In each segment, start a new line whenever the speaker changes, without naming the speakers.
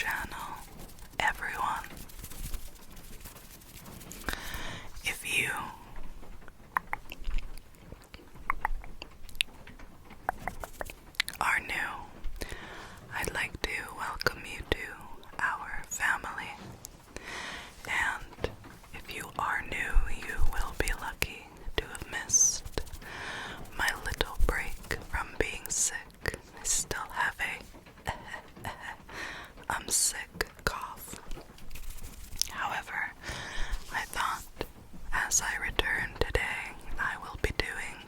channel, everyone. If you are new, I'd like to welcome you to our family. And if you are new, you will be lucky to have missed my little break from being sick. I still have a I'm sick cough. However, I thought as I return today, I will be doing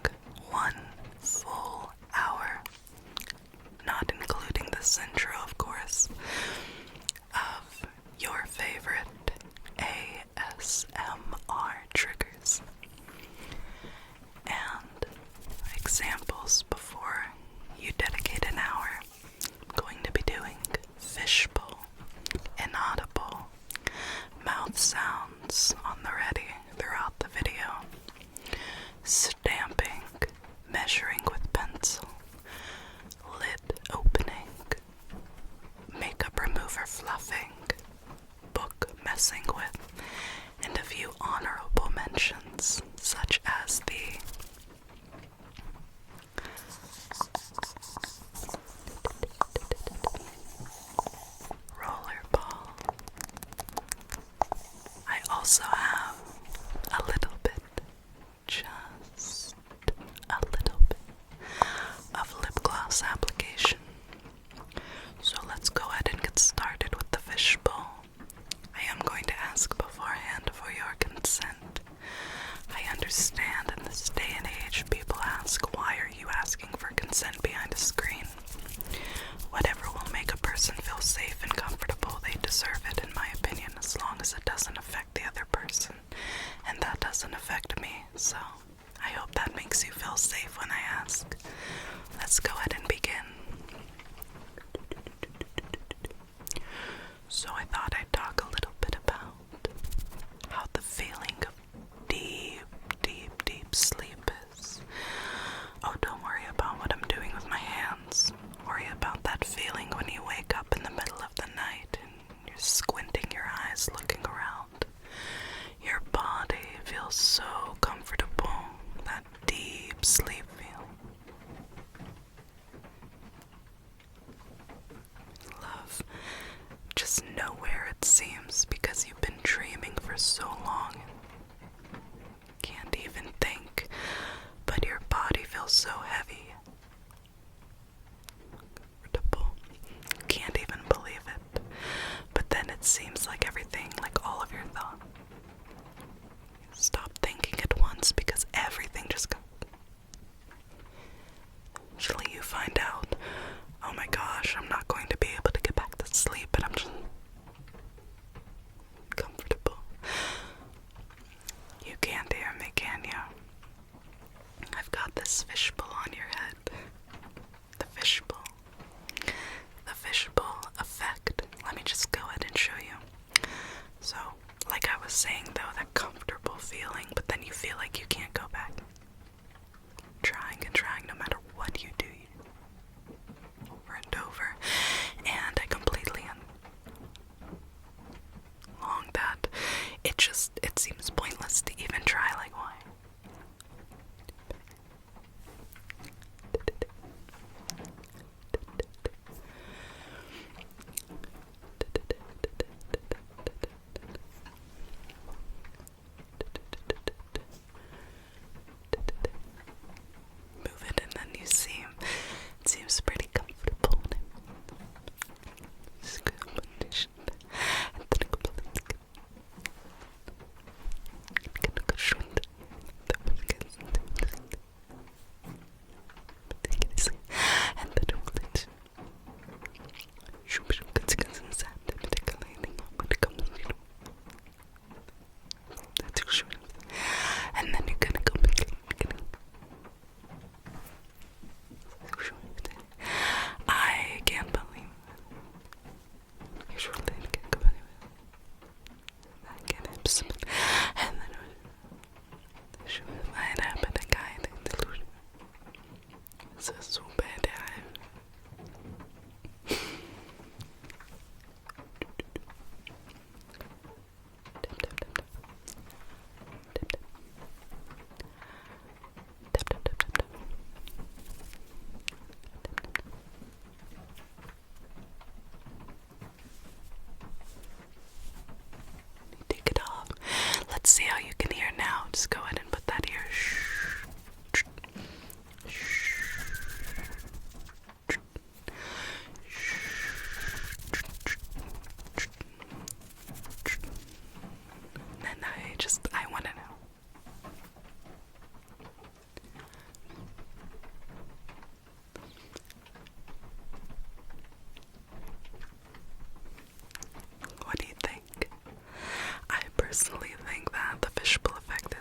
1 full hour, not including this intro, of course, of your favorite ASMR triggers and examples. Before you dedicate an hour, I'm going to be doing Fishbowl, inaudible mouth sounds on the ready throughout the video, stamping, measuring with pencil, lid opening, makeup remover fluffing, book messing with, and a few honorable mentions, such as the rollerball. I also have a little bit, just a little bit, of lip gloss application. So let's go ahead and get started with the fishbowl. I am going to ask beforehand for your consent. I understand in this day and age people ask, why are you asking for consent behind a screen? Whatever will make a person feel safe and comfortable, they deserve it, in my opinion, as long as it doesn't affect the other person. And that doesn't affect me, so I hope that makes you feel safe when I ask. Let's go ahead and begin. So I thought I'd talk a little bit about how the feeling of deep, deep, deep sleep is. Oh, don't worry about what I'm doing with my hands. Worry about that feeling when you wake up in the middle of the night and you're squinting your eyes looking around. Your body feels so comfortable, that deep sleep feel. Love just nowhere, it seems, because you've been dreaming for so long. Can't even think, but your body feels so heavy. Comfortable. Can't even believe it. But then it seems like everything, like all of your thoughts, stop thinking at once because everything just goes. Eventually you find out, oh my gosh, I'm not going to be able to get back to sleep, and I'm just comfortable. You can't hear me, can you? I've got this fishbowl on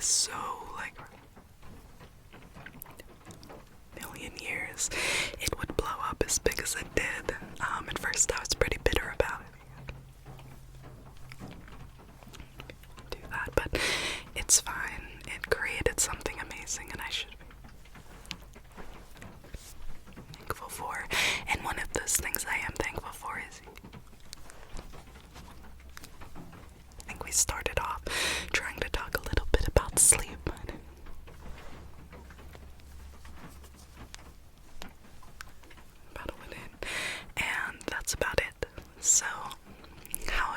so, like, million years it would blow up as big as it did. At first I was pretty bitter about it. Do that, but it's fine. It created something amazing, and I should be thankful for. And one of those things I am thankful for is, I think we started off trying to talk a little bit about sleep. About a minute, and that's about it. So, how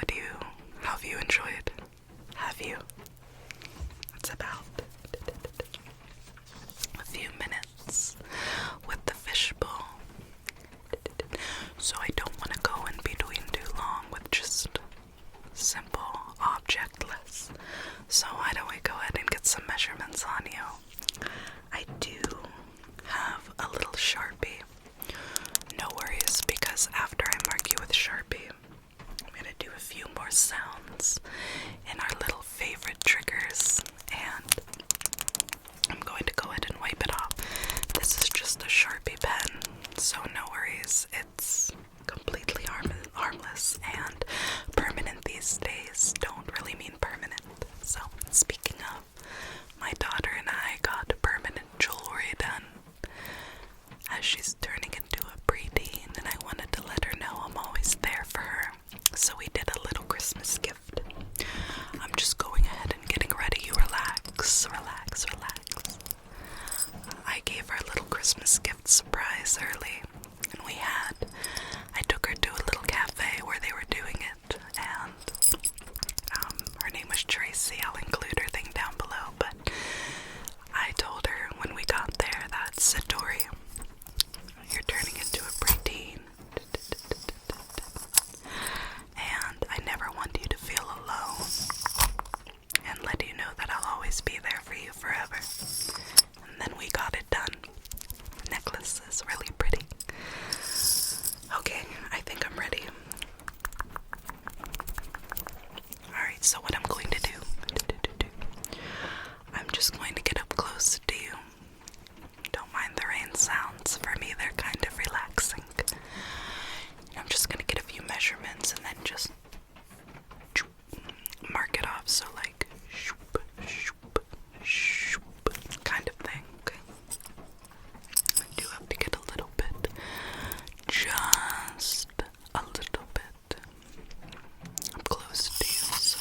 have you enjoyed? Have you? It's about a few minutes with the Fishbowl. So I don't want to go in between too long with just simple objectless. So why don't we go ahead and get some measurements on you? I do have a little Sharpie. No worries, because after I mark you with Sharpie, I'm going to do a few more sounds in our little favorite triggers, and I'm going to go ahead and wipe it off. This is just a Sharpie pen, so no worries. It's completely harmless, and permanent these days don't really mean permanent. So, speaking of, my daughter and I got permanent jewelry done as she's turning into a preteen, and I wanted to let her know I'm always there for her. So we did a little Christmas gift. I'm just going ahead and getting ready. You relax, relax, relax. I gave her a little Christmas gift surprise early, and I took her to a little cafe where they were doing it, and her name was Tracy. I'll include her thing down below, but I told her when we got there that, Satori, you're turning into a preteen, and I never want you to feel alone, and let you know that I'll always be there for you forever. And then we got it done. The necklace is really pretty. Okay, I think I'm ready. Alright, so what I'm going to do, I'm just going to get up close to you. Don't mind the rain sounds. For me, they're kind of relaxing. I'm just going to get a few measurements and then just mark it off. So like, shoop, shoop, shoop, kind of thing. Okay. I do have to get a little bit, just a little bit up close to you. So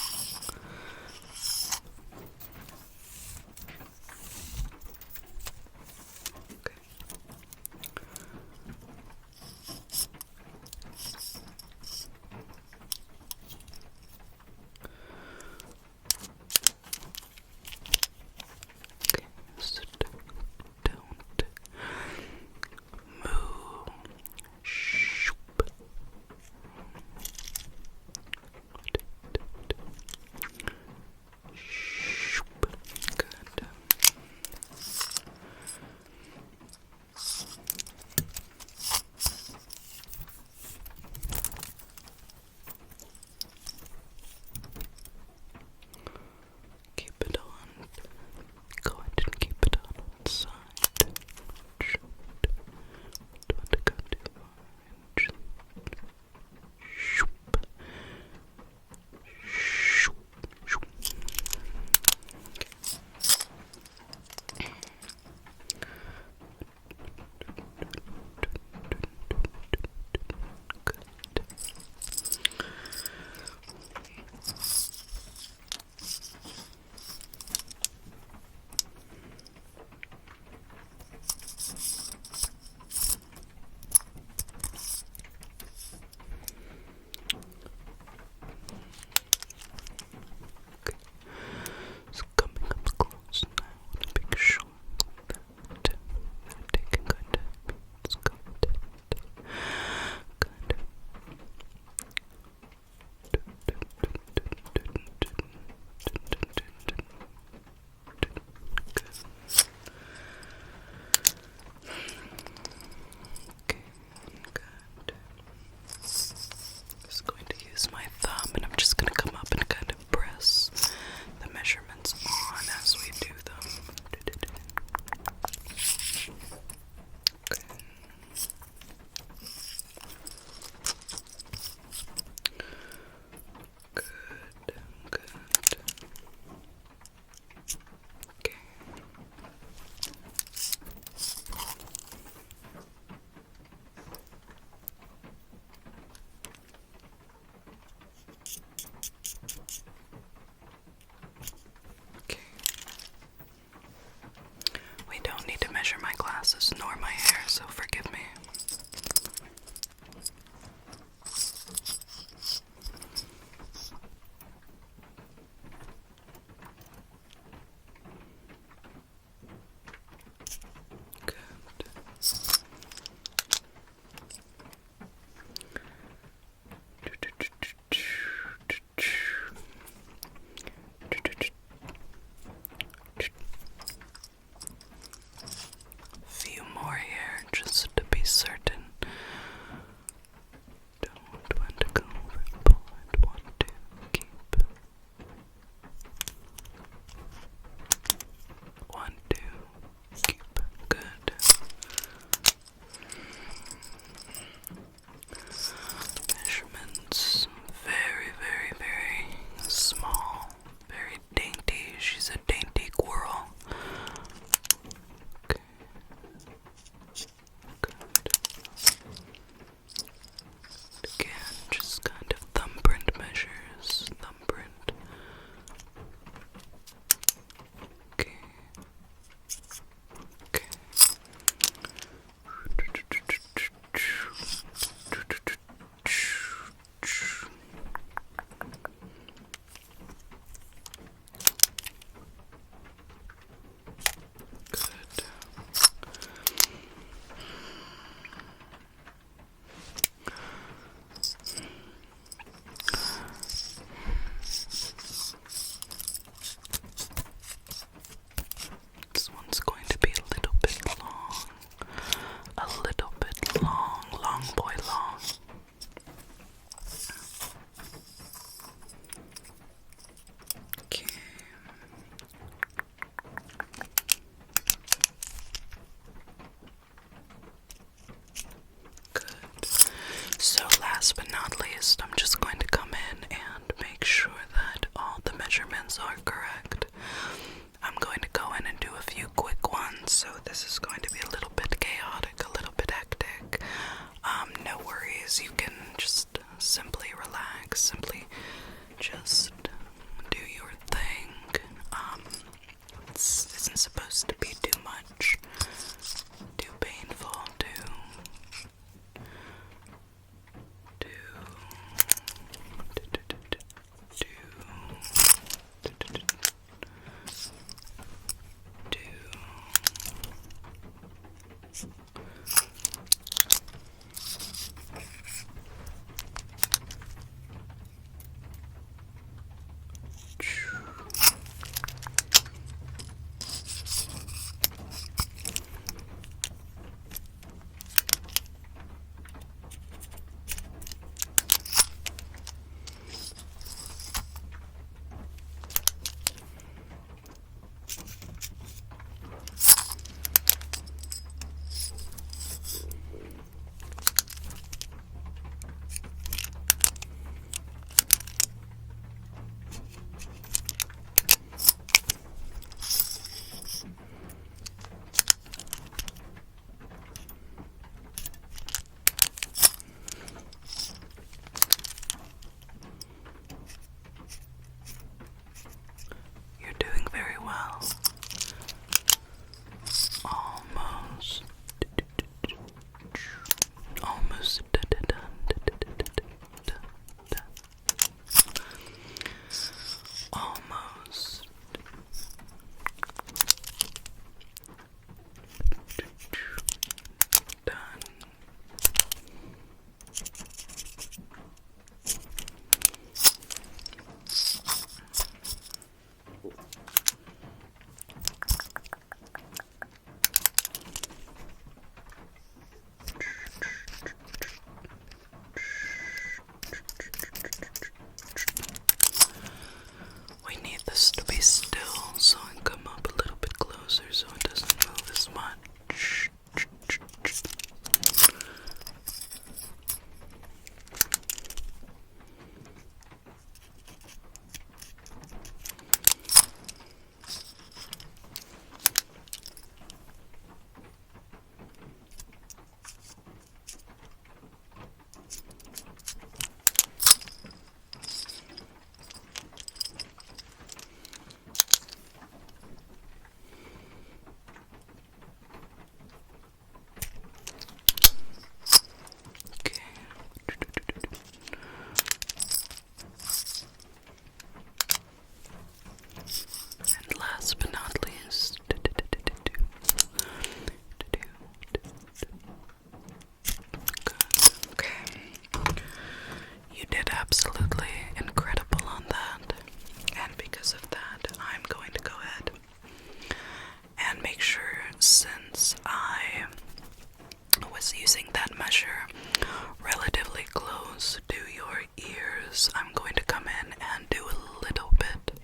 close, I'm going to come in and do a little bit,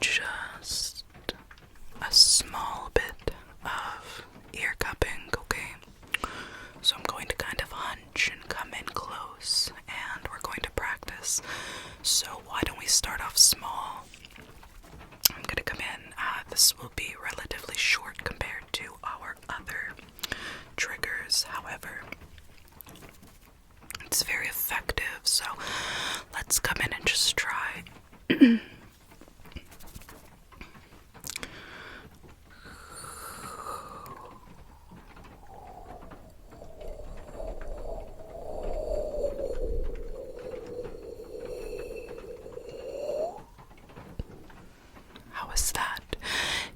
just a small bit of ear cupping, okay? So I'm going to kind of hunch and come in close, and we're going to practice. So why don't we start off small? I'm going to come in. This will be relatively short compared to our other triggers. However, it's very effective, so let's come in and just try. How is that?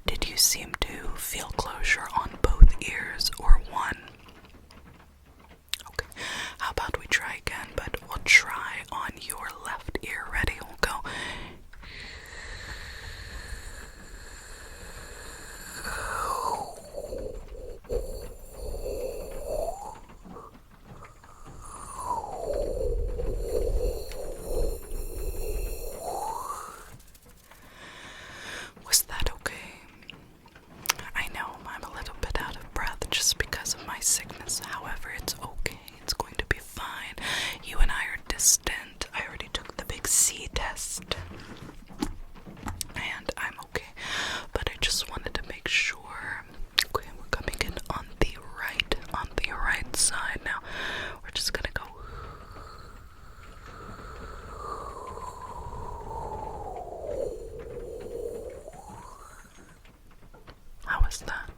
Did you seem to feel closure on both ears or one? Okay, how about we try again, but we'll try on your left ear. Ready? We'll go. Was that okay? I know I'm a little bit out of breath just because of my sickness. However, it's okay. It's going to be fine. You and I are distant. I already took the big C test. And I'm okay. But I just wanted to make sure. Okay, we're coming in on the right side now. We're just gonna go. How was that?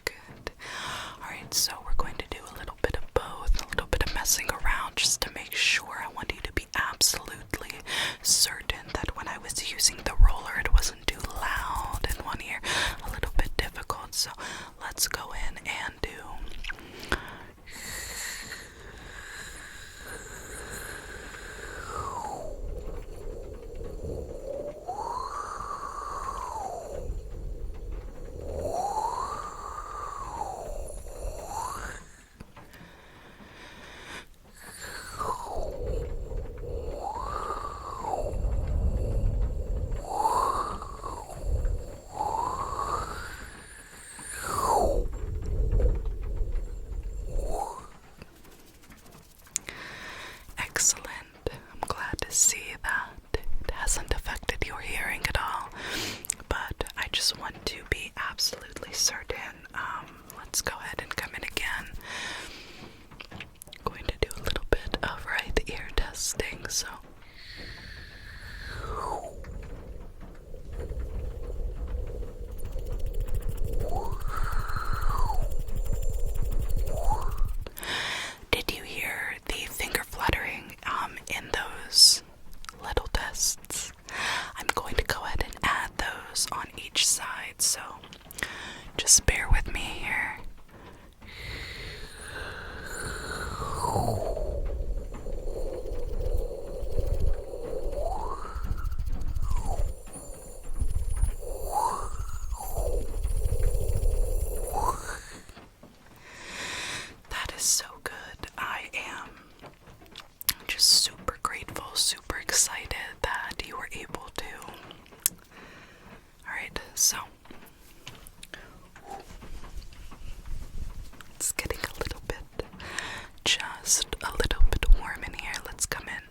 Good. Alright, so we're going to do a little bit of both, a little bit of messing around just to make sure. I want you to be absolutely certain that when I was using the roller, it wasn't too loud in one ear, a little bit difficult. So let's go in and do. Excellent. I'm glad to see that it hasn't affected your hearing at all. But I just want to be absolutely certain. Let's go ahead and come in again. I'm going to do a little bit of right ear testing. So did you hear the finger fluttering in those little tests? I'm going to go ahead and add those on each side, so just bear with me here. That is so good. I am just super grateful, super excited that you were able to. Alright, so it's getting a little bit, just a little bit warm in here. Let's come in.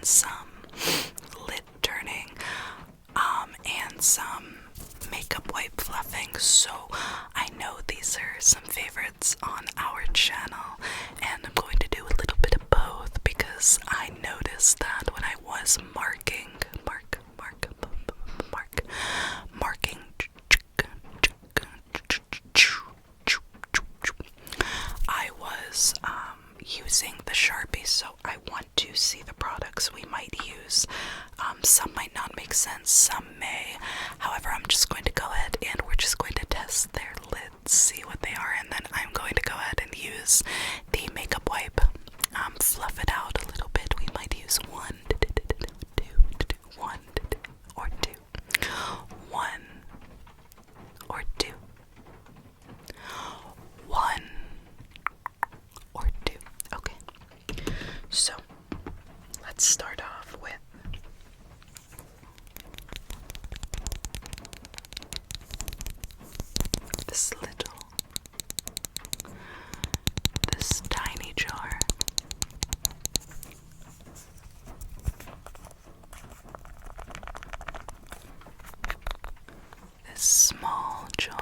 and some lid turning, and some makeup wipe fluffing. So I know these are some favorites on our channel, and I'm going to do a little bit of both because I noticed that when I was marking, I was using the Sharpie, so I want to see the products we might use. Some might not make sense, some may. However, I'm just going to go ahead and we're just going to test their lids, see what they are, and then I'm going to go ahead and use the makeup wipe, fluff it out a little bit. We might use one or two. Okay, so let's start off with this tiny jar. This small jar.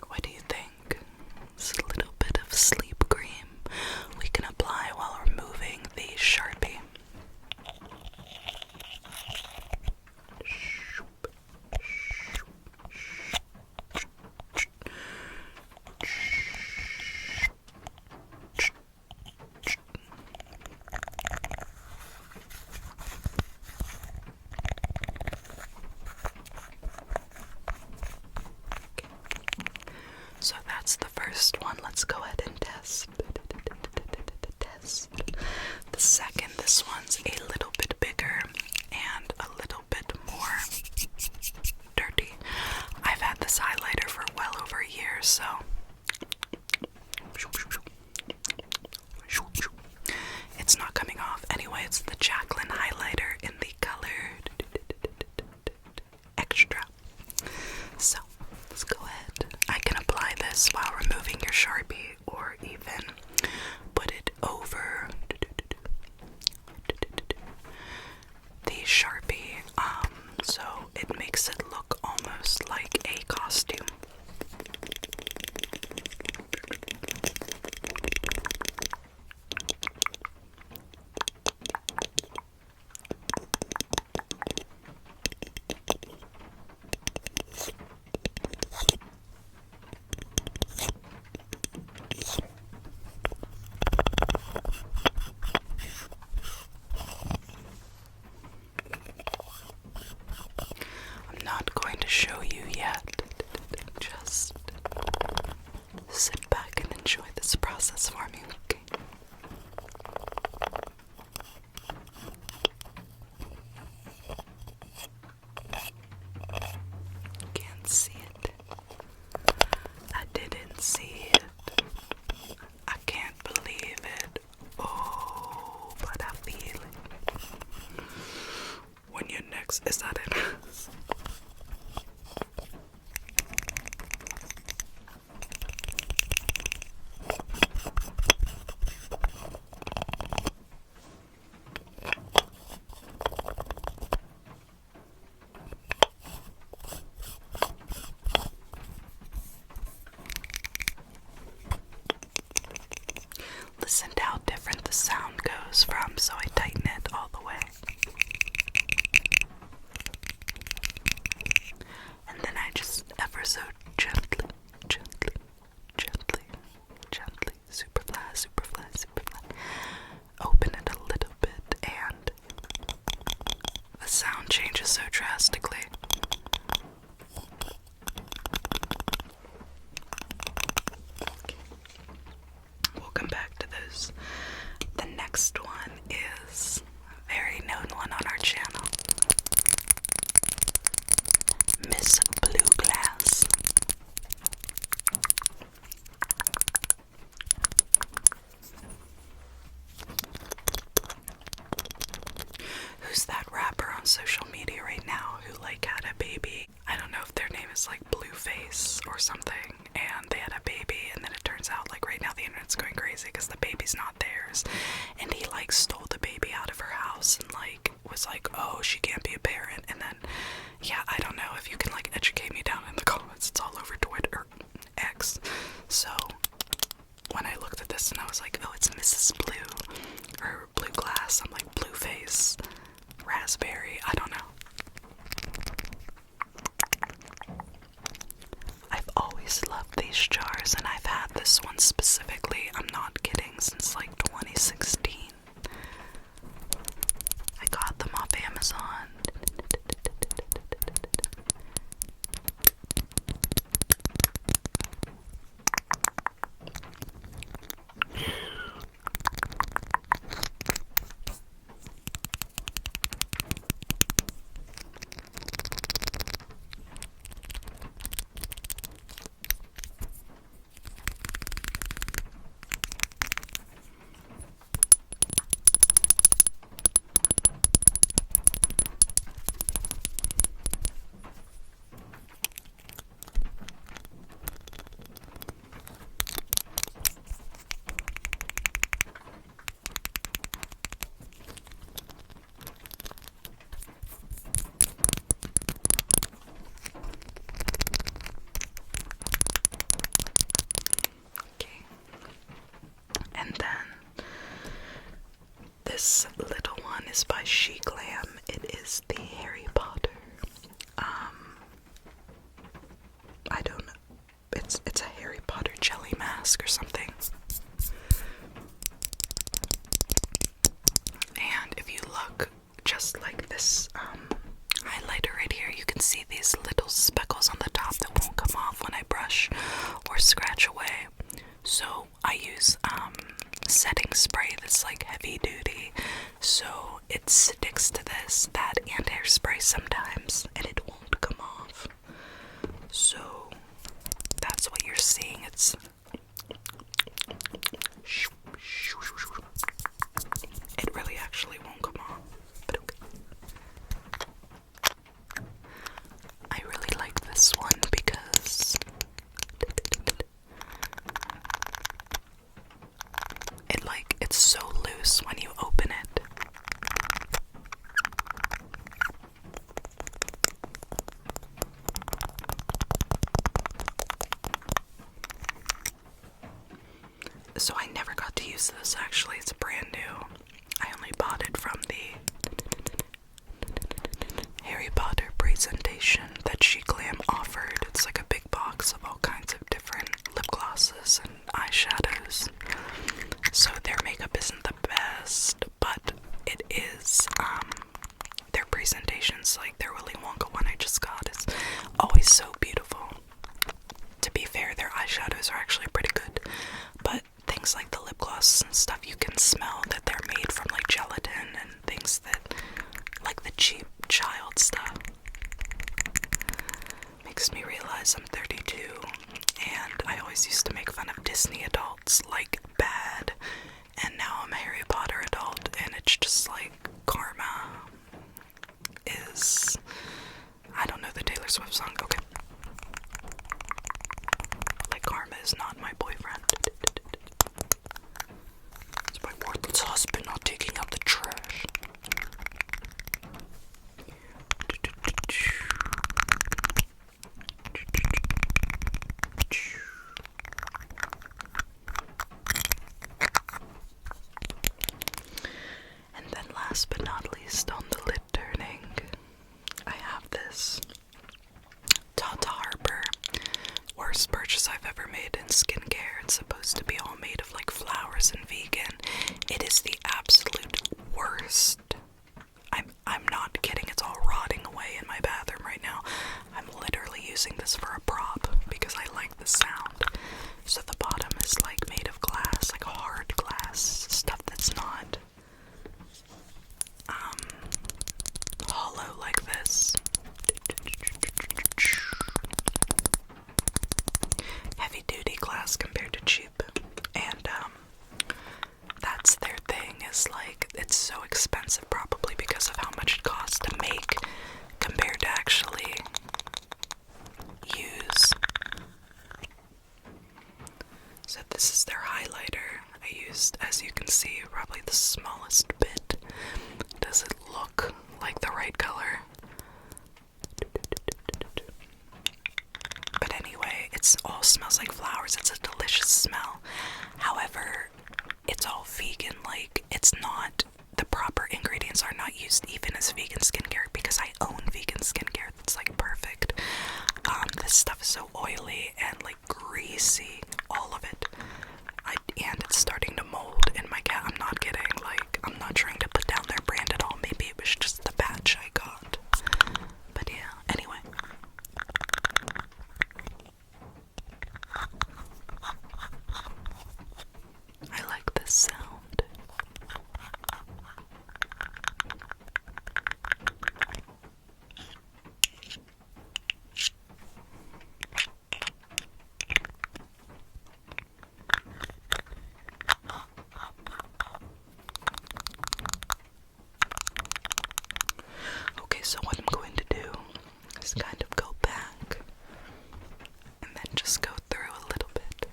What do you think? It's a little bit of sleep cream we can apply while removing the Sharpie. So that's the first one. Let's go ahead and test. The second, this one's a little bit bigger and a little bit more dirty. I've had this highlighter for well over a year, so it's not coming off. Anyway, it's the Jaclyn highlighter in the color Extra. So let's go ahead. I can apply this while removing your Sharpie, or even put it over the Sharpie, so it makes it look almost like a costume. Not going to show you yet. Just sit back and enjoy this process for me, okay? Can't see it. I didn't see it. I can't believe it. Oh, but I feel it. When you're next, is that it? Listen to how different the sound goes from, so I tighten it all the way. is like Blueface or something, and they had a baby, and then it turns out like right now the internet's going crazy because the baby's not theirs, and he like stole the baby out of her house and like was like, oh, she can't be a parent. And then yeah, I don't know if you can like educate me down in the comments. It's all over Twitter, X. So when I looked at this and I was like, oh, it's Mrs. Blue or Blue Glass, I'm like, Blueface, Raspberry, I don't know. I've always loved these jars, and I've had this one specifically, I'm not kidding, since like 2016. I got them off Amazon. This little one is by She Glam. It is the Harry Potter. I don't know. It's a Harry Potter jelly mask or something. And if you look just like this highlighter right here, you can see these little speckles on the top that won't come off when I brush or scratch away. So I use setting spray that's like heavy duty, so it sticks to that and hairspray sometimes, and it won't come off. So that's what you're seeing. It really actually won't come off, but okay. I really like this one because it's so loose when you open it. So I never got to use this actually, it's brand new. I only bought it from the Harry Potter presentation that She Glam offered. It's like a big box of all kinds of different lip glosses and eyeshadows. So their makeup isn't the best, but it is, their presentations, like their Willy Wonka one I just got, is always so beautiful. To be fair, their eyeshadows are actually pretty good, but things like the lip glosses and stuff, you can smell that they're made from like gelatin and things that, like the cheap child stuff. Makes me realize I'm 32, and I always used to make fun of Disney adults like bad, and now I'm a Harry Potter adult, and it's just like karma is, I don't know the Taylor Swift song, okay. Like karma is not my boyfriend. It's my worthless husband not taking out the trash. And then last but not least, on the lid turning, I have this Tata Harper. Worst purchase I've ever made in skincare. It's supposed to be all made of like flowers and vegan. It is the absolute worst. I'm not kidding, it's all rotting away in my bathroom right now. I'm literally using this for a prop because I like the sound. So the bottom is like made of glass, like hard glass, stuff that's not hollow like this. Heavy duty glass compared to cheap. And that's their thing, is like it's so expensive, probably because of how much it costs to make compared to actually as you can see, probably the smallest bit. Does it look like the right color? But anyway, it all smells like flowers. It's a delicious smell. However, it's all vegan. Like, it's not, the proper ingredients are not used even as vegan skincare, because I own vegan skincare that's like perfect. This stuff is so oily and like greasy, all of it. And it's starting to mold in my cat. I'm not kidding. Like, I'm not trying to put down their brand at all. Maybe it was just the batch I got. But yeah, anyway. I like this sound. Okay, so what I'm going to do is kind of go back and then just go through a little bit.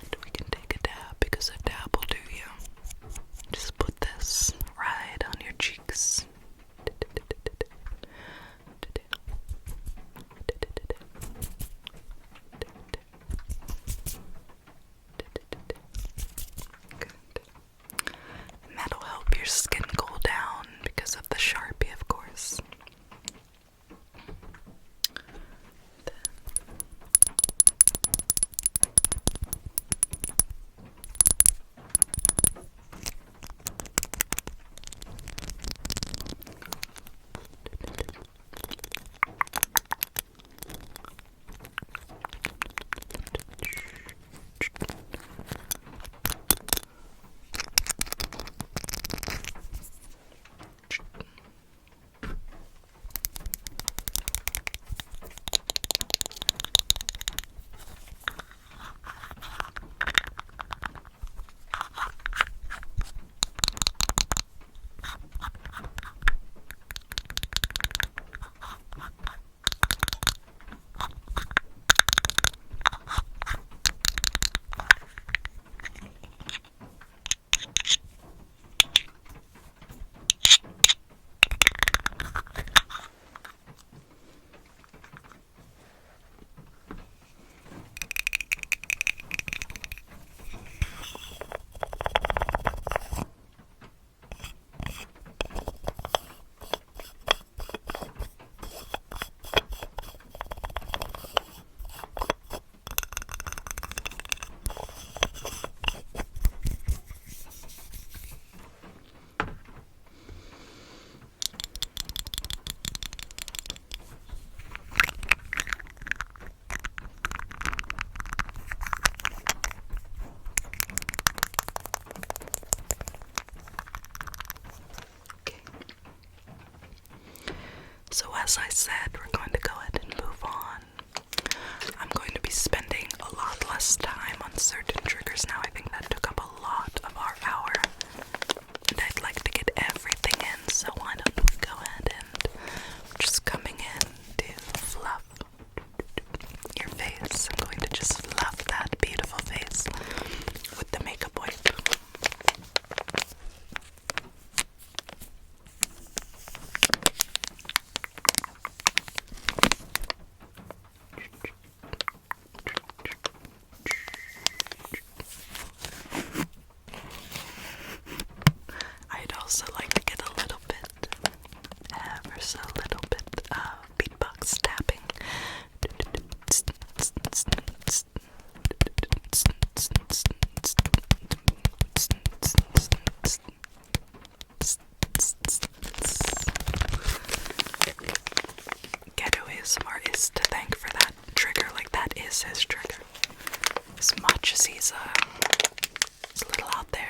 And we can take a dab, because a dab will do you. Just put this right on your cheeks. And that'll help your skin cool down because of the Sharpie, of course. So as I said, we're going to go ahead and move on. I'm going to be spending a lot less time on certain triggers now. I think that took up a lot of our hour, and I'd like to get everything in, so why don't we go ahead and just coming in to fluff your face. I'm going to just fluff that beautiful face with the makeup wipe. I'd also like to get a little bit, ever so little bit of beatbox tapping. Ghetto ASMR is to thank for that trigger, like that is his trigger. As much as he's a little out there.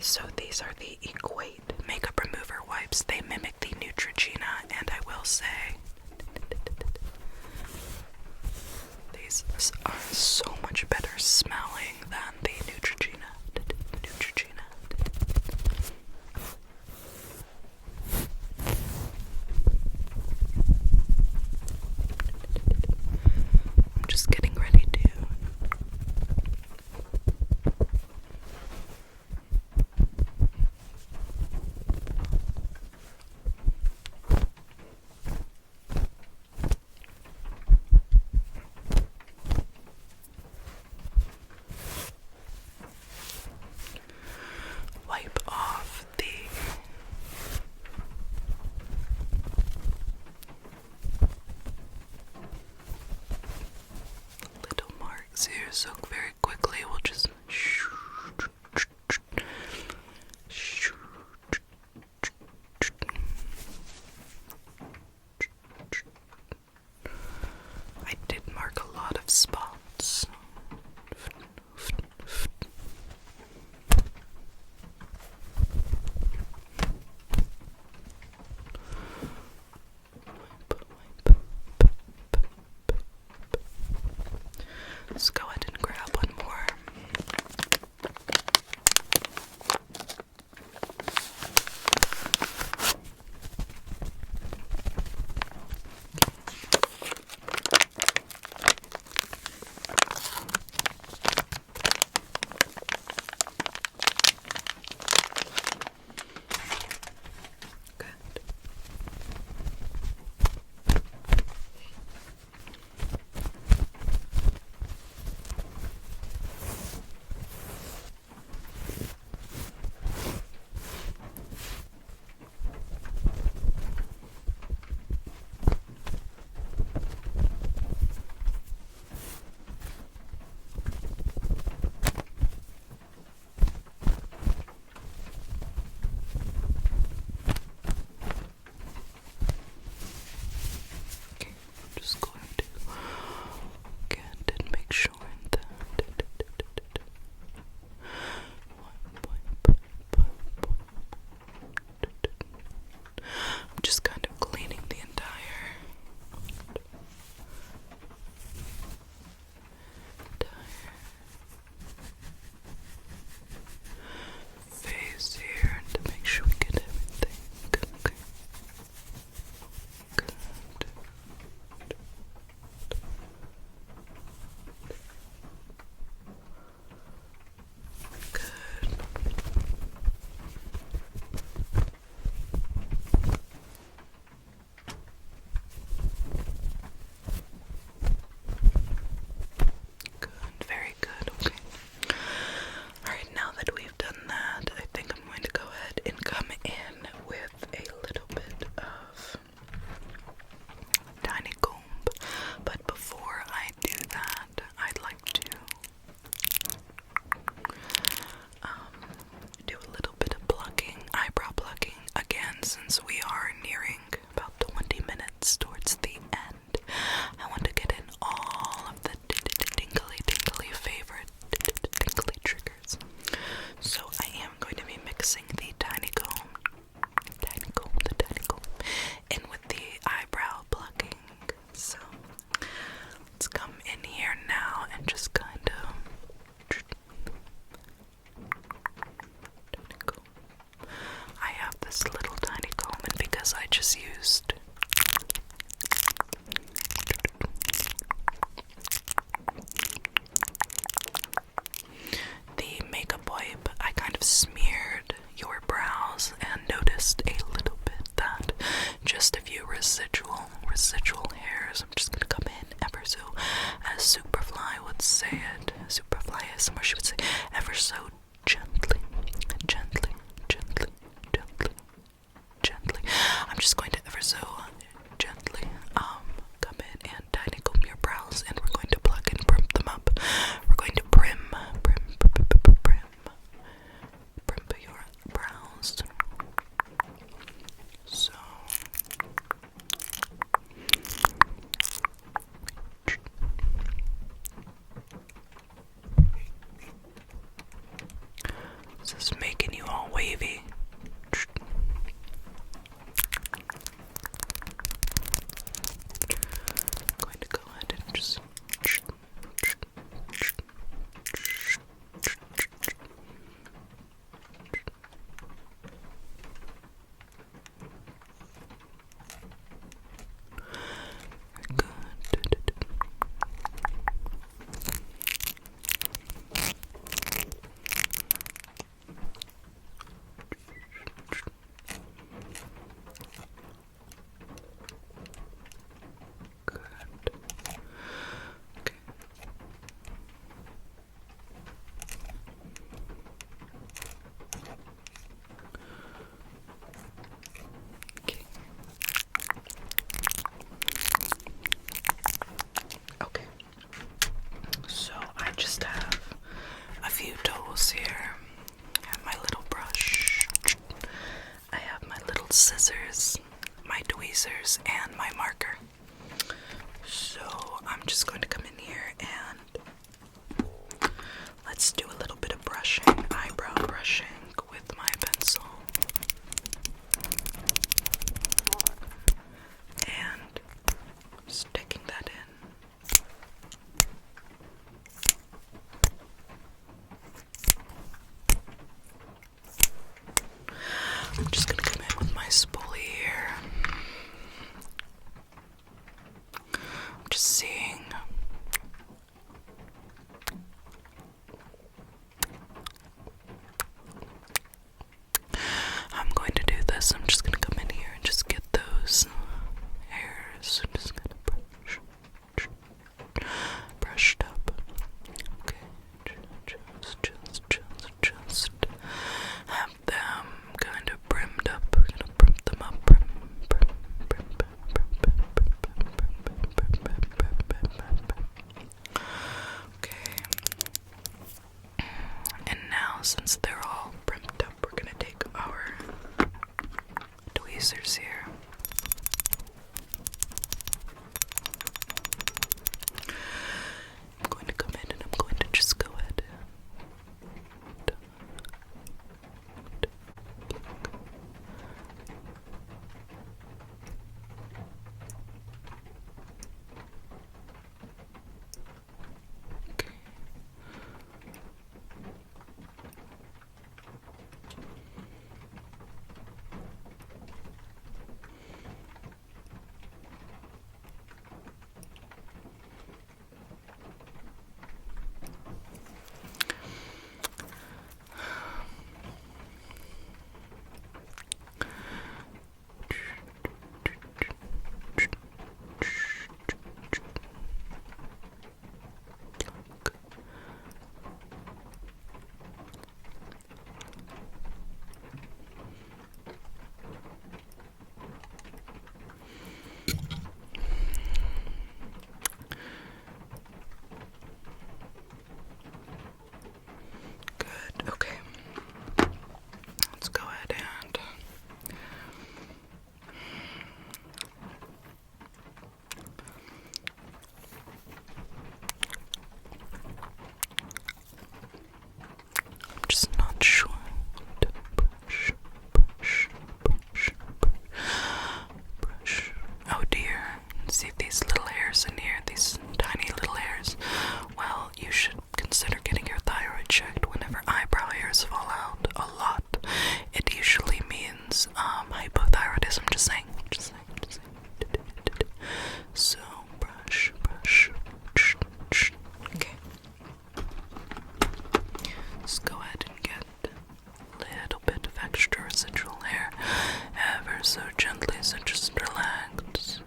So these are the Equate makeup remover wipes. They mimic the Neutrogena, and I will say these are so much better smelling than the Neutrogena. I'm just getting ready to wipe off the little marks here, so very quickly we'll just I did mark a lot of spots. Let's go ahead and grab one more. Just going to get and make sure that I'm just kind of cleaning the entire face here to make sure we get everything. Okay. Good. Good, very good, okay. Alright, now that we've done that, I think I'm going to go ahead and come in with a little bit of tiny comb. But before I do that, I'd like to do a little bit of plucking, eyebrow plucking, again, since we are nearing about 20 minutes towards the end. I want to get in all of the tingly favorite tingly triggers. So I am going to be mixing the tiny comb, in with the eyebrow plucking. So let's come in here now and just kind of I have this little tiny comb, and because I just used the makeup wipe, I kind of smeared your brows and noticed a little bit that just a few residual hairs. I'm just gonna come in ever so, as Superfly would say it, Superfly ASMR, she would say, ever so gently. I'm just going to ever so gently come in and tiny comb your brows, and we're going to pluck and primp them up. We're going to primp your brows. So this is making you all wavy. I'm going to go ahead and just okay. So I just have a few tools here. I have my little brush. I have my little scissors, my tweezers, and my marker. So I'm just going to come in here and let's do a little bit of brushing, eyebrow brushing with my pencil. And sticking that in. I'm just gonna come in with my spoolie here. I'm just seeing. I'm going to do this. I'm just gonna come in here and just get those hairs. I'm just gonna brushed up. Okay, just have them kind of brimmed up. We're gonna brim them up. Okay. And now, since they're all brimmed up, we're gonna take our tweezers here. I'm going to come in and I'm going to just go ahead and okay. Good, okay. Let's go ahead and I'm just not sure what to brush. Oh dear. See these little hairs in here, these tiny little hairs. Well, you should consider getting your thyroid checked whenever eyebrow hairs fall out a lot. It usually means hypothyroidism. Just saying. So brush. Okay. Let's go ahead and get a little bit of extra residual hair, ever so gently. So just relax.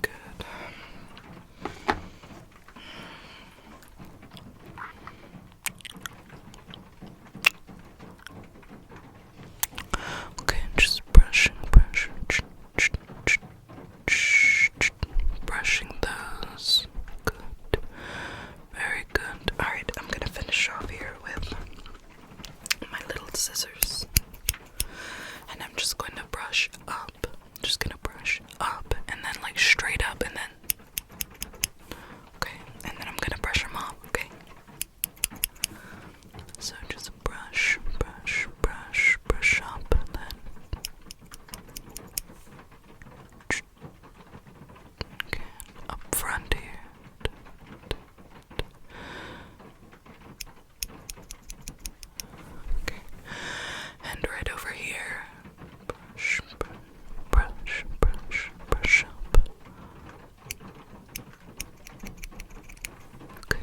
Good. Okay, just brushing. Brushing those. Good. Very good. Alright, I'm gonna finish off here with my little scissors. just going to brush up. Just gonna brush up and then like straight up and then. Okay, and then I'm gonna brush them off, okay? So just brush, brush, brush, brush up and then. Okay, up front here. Okay, and right over here. Brush, brush, brush, brush up. Okay,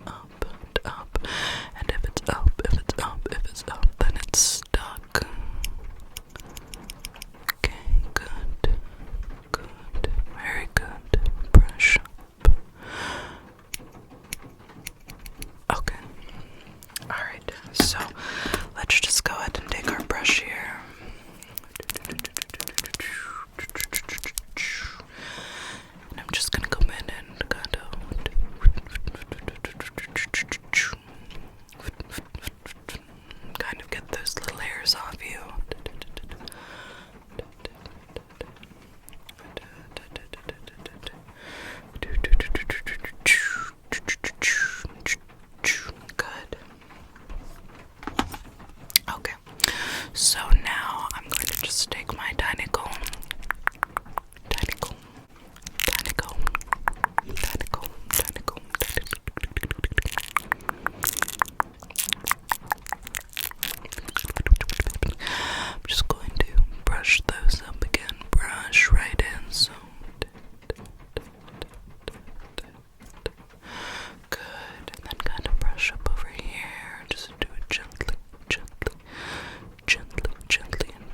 up, and if it's up, then it's stuck. Okay, good, very good. Brush up. Okay. Alright, so let's just go ahead and take our brush here. And I'm just gonna come in and kind of get those little hairs off you. Good. Okay, so now I'm going to just take my tiny comb. I'm just going to brush those up again. Brush right in. So good, and then kind of brush up over here. Just do it gently, and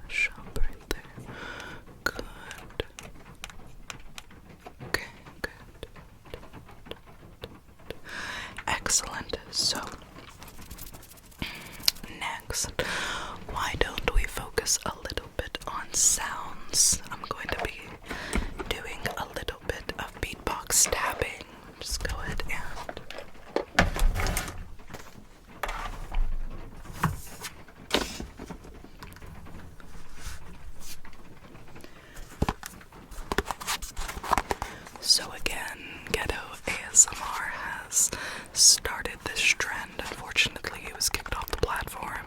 brush up right there. Good. Okay, good. Excellent. So next, why don't we focus a little bit on sounds? I'm going to be doing a little bit of beatbox tapping. Just go ahead and so again, Ghetto ASMR has started this trend. Unfortunately, it was kicked off the platform.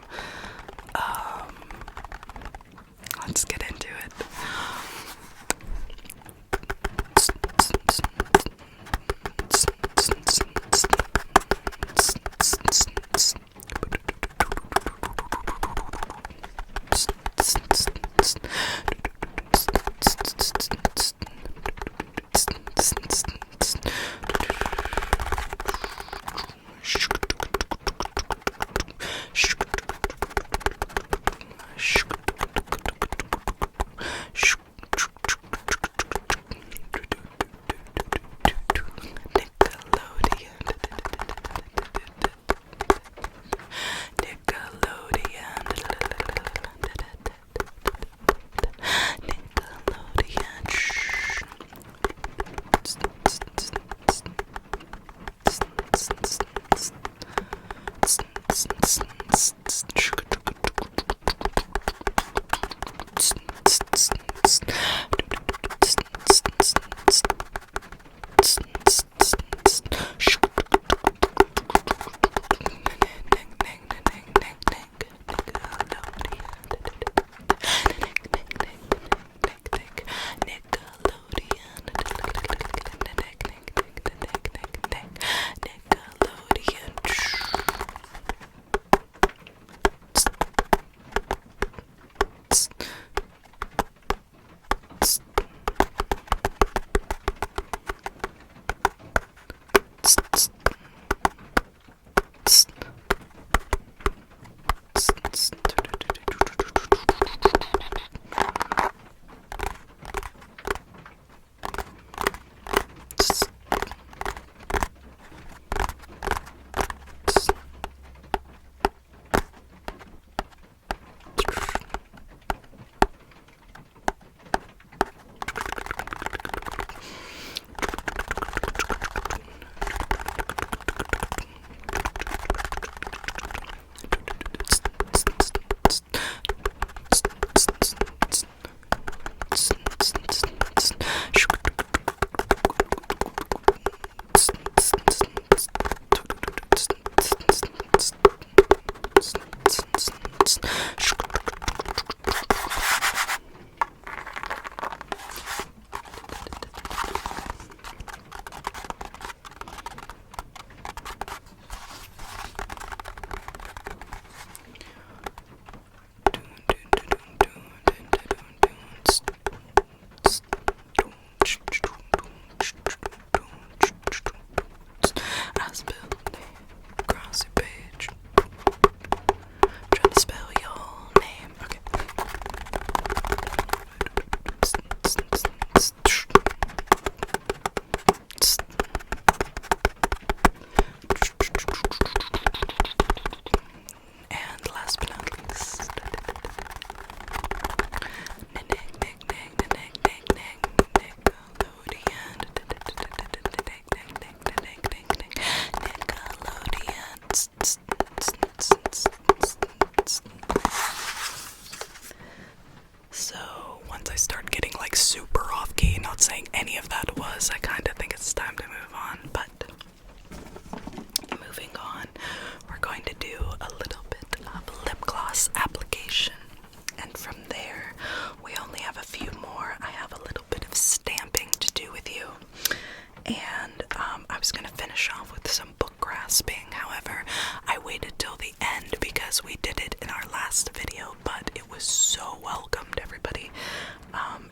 waited till the end because we did it in our last video, but it was so welcomed. Everybody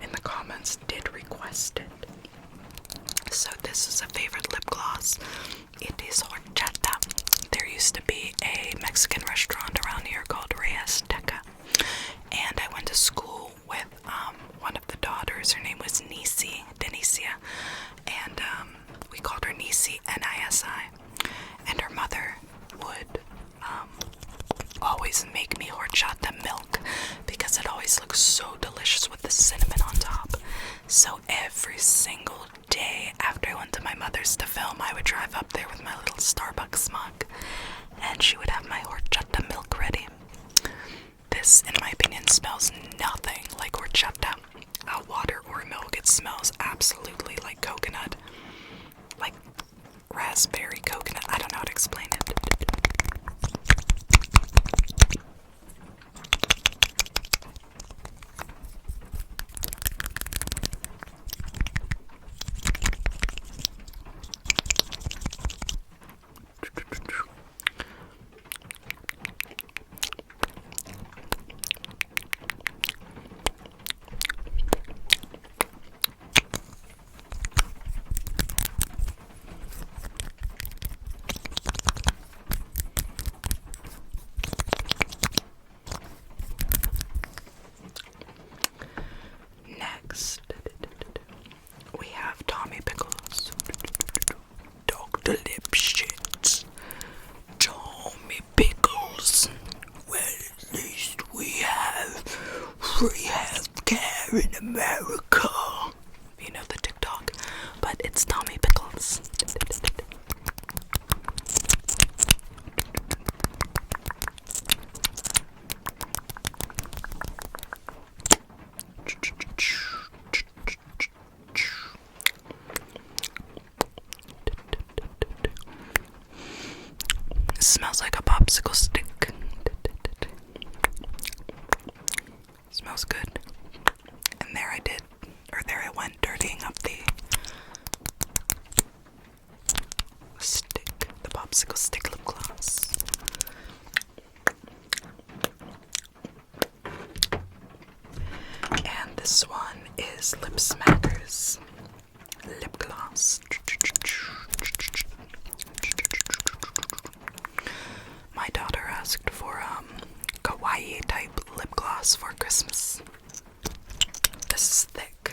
in the comments did request it. So this is a favorite lip gloss. It is horchata. There used to be a Mexican restaurant around here called Reyes Teca, and I went to school with one of the daughters. Her name was Denicia, and we called her Nisi, N-I-S-I, and her mother would always make me horchata milk because it always looks so delicious with the cinnamon on top. So every single day after I went to my mother's to film, I would drive up there with my little Starbucks mug, and she would have my horchata milk ready. This, in my opinion, smells nothing like horchata, water or milk. It smells absolutely like coconut, like raspberry coconut. I don't know how to explain it. Next, we have Tommy Pickles, Dr. Lipshit, Tommy Pickles. Well, at least we have free healthcare in America. You know the TikTok, but it's Tommy Pickles. Smells like a popsicle stick. Smells good. And there I went dirtying up the stick, the popsicle stick lip gloss. And this one is Lip Smackers lip gloss. My daughter asked for kawaii type lip gloss for Christmas. This is thick,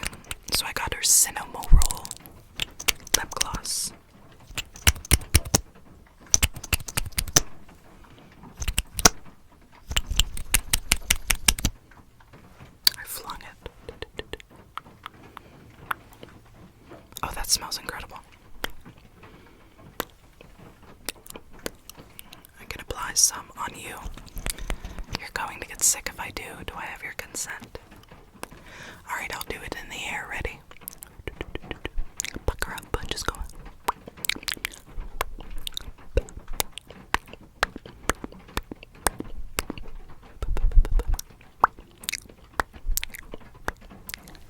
so I got her Cinnamon Roll lip gloss. I flung it. Oh, that smells incredible. I can apply some on you. You're going to get sick if I do. Do I have your consent? Alright, I'll do it in the air. Ready? Pucker up, just go.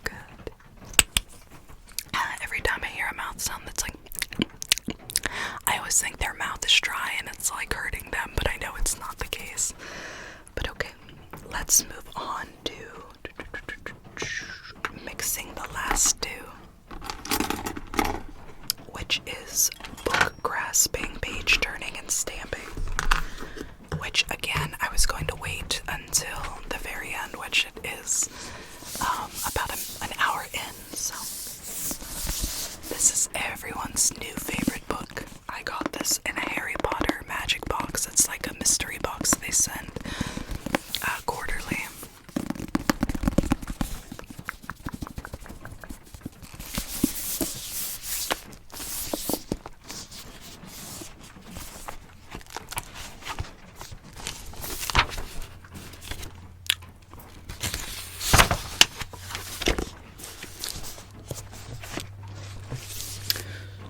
Good. Every time I hear a mouth sound that's like, I always think their mouth is dry and it's like hurting them, but I know it's not the case. But okay, let's move on to mixing the last two, which is book grasping, page turning, and stamping. Which again, I was going to wait until the very end, which it is about an hour in. So this is everyone's new favorite book. I got this in a Harry Potter magic box. It's like a mystery box they send quarterly.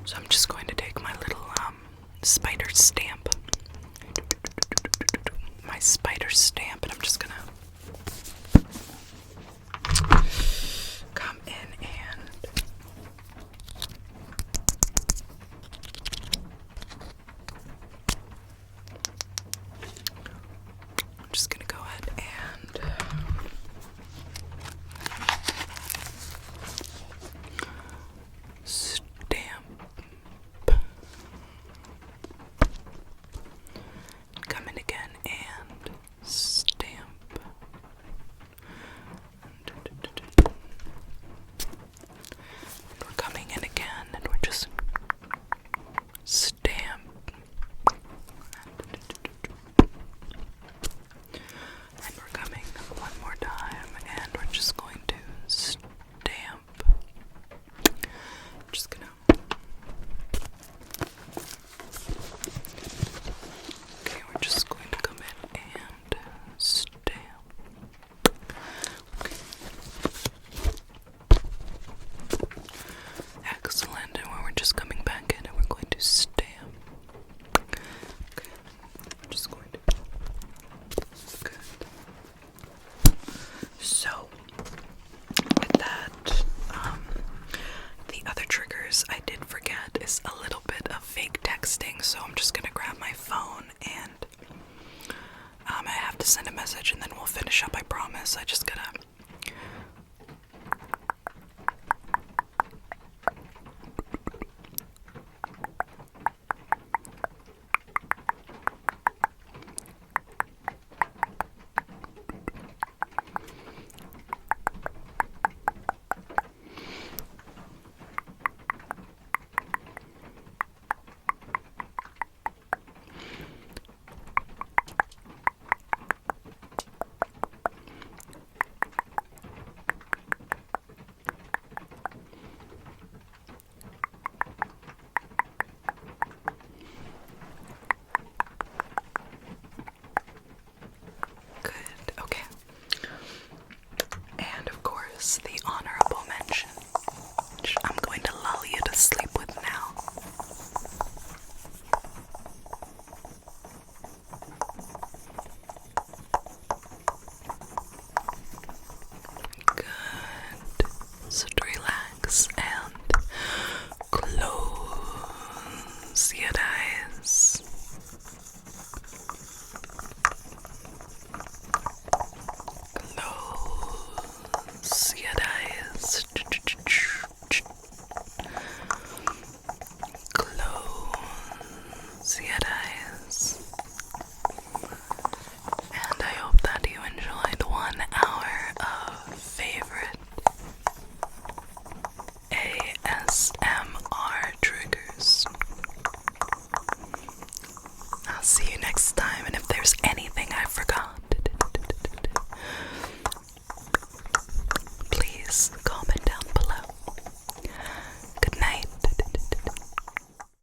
So I'm just going to take my little spider stamp. My spider stamp, and I'm just gonna come in and message and then we'll finish up, I promise. I just gotta... Okay. And of course, the honorable mention, which I'm going to lull you to sleep with now. Good. So to relax and close your eyes. Close your eyes. Close your eyes. And I hope that you enjoyed 1 hour of favorite ASMR triggers. I'll see you next time, and if there's anything I forgot, please